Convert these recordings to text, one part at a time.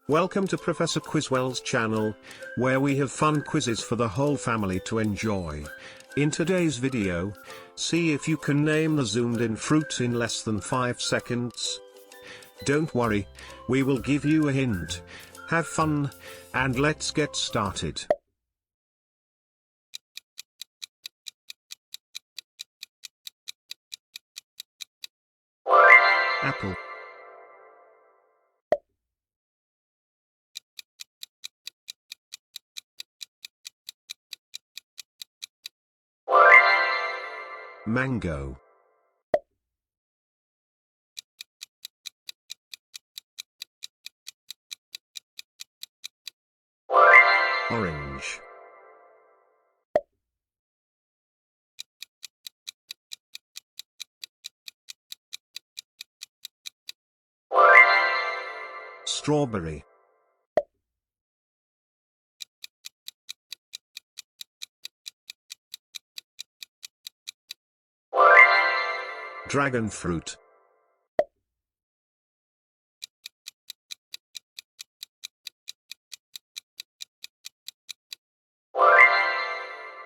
Welcome to Professor Quizwell's channel, where we have fun quizzes for the whole family to enjoy. In today's video, see if you can name the zoomed-in fruit in less than 5 seconds. Don't worry, we will give you a hint. Have fun, and let's get started. Apple. Mango. Orange. Strawberry. Dragon fruit.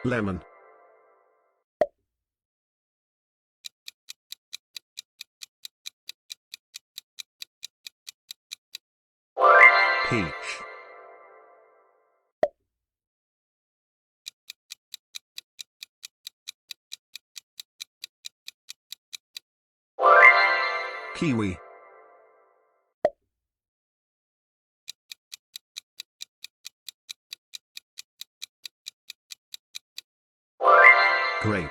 Lemon. Peach. Kiwi. Grape.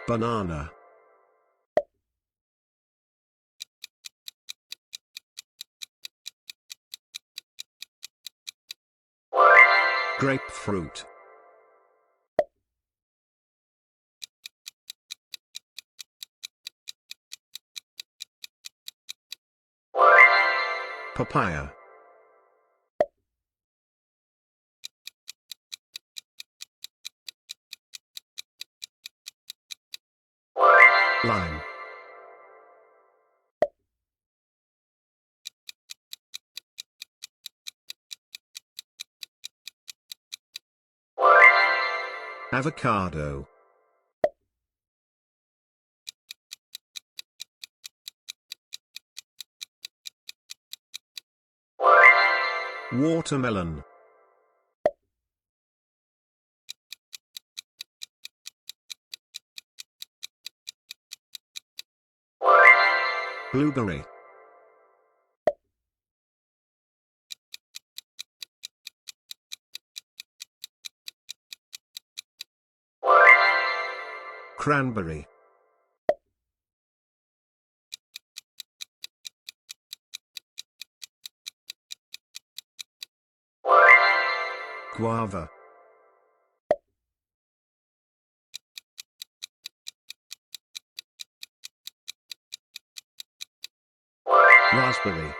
Banana. Grapefruit. Papaya. Lime. Avocado. Watermelon. Blueberry. Cranberry. Guava. Raspberry.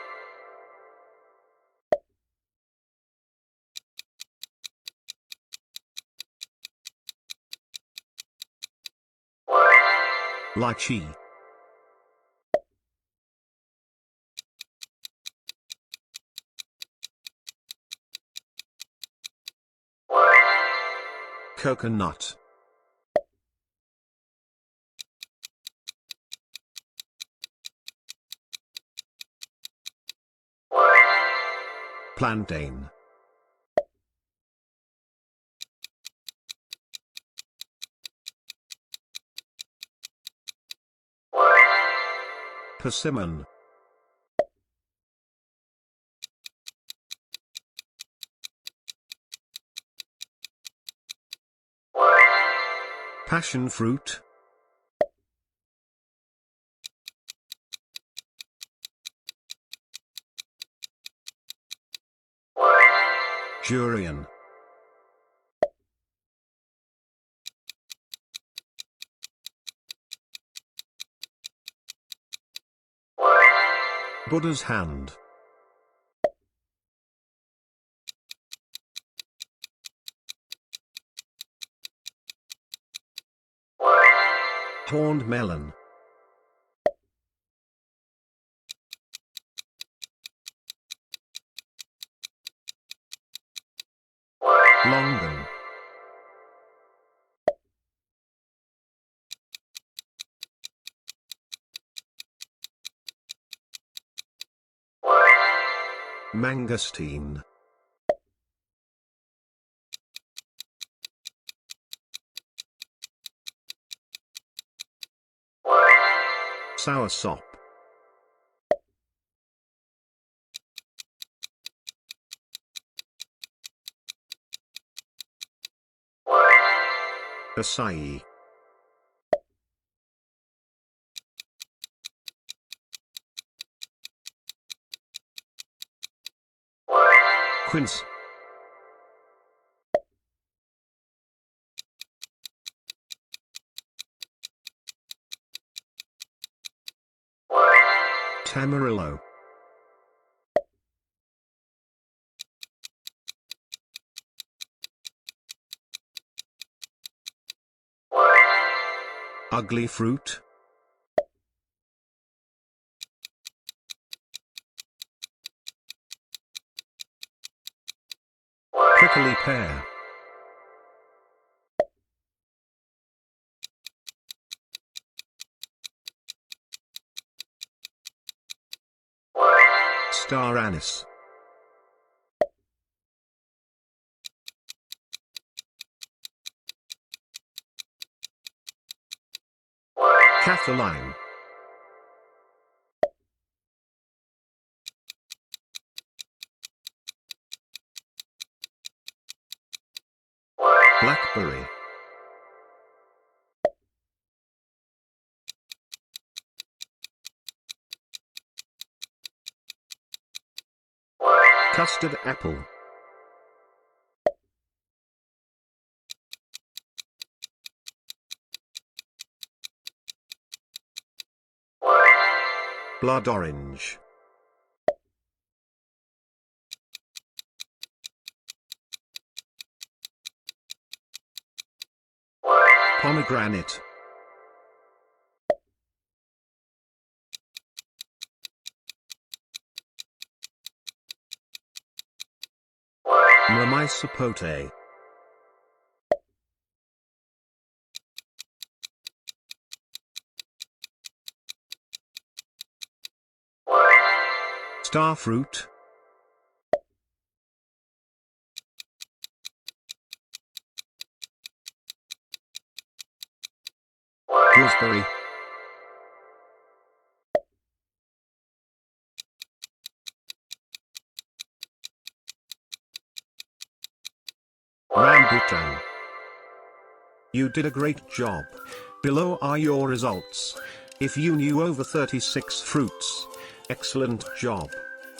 Lychee. Coconut. Plantain. Persimmon. Passion fruit. Durian. Buddha's hand. Horned melon. Longan. Mangosteen. Soursop. Acai. Quince. Tamarillo. Ugly fruit. Prickly pear. Star anise. Kaffir. Blackberry. Custard apple. Blood orange. Pomegranate. Myrmisapote. Starfruit. Gooseberry. Rambutan. You did a great job. Below are your results. If you knew over 36 fruits, excellent job.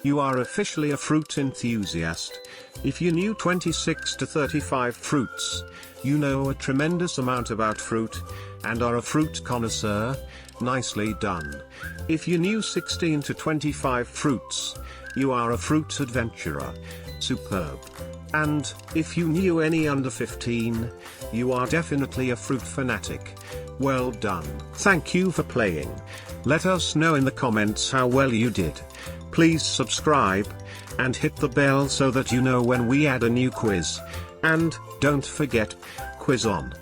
You are officially a fruit enthusiast. If you knew 26 to 35 fruits, you know a tremendous amount about fruit, and are a fruit connoisseur. Nicely done. If you knew 16 to 25 fruits, you are a fruit adventurer. Superb. And, if you knew any under 15, you are definitely a fruit fanatic. Well done. Thank you for playing. Let us know in the comments how well you did. Please subscribe, and hit the bell so that you know when we add a new quiz. And, don't forget, quiz on.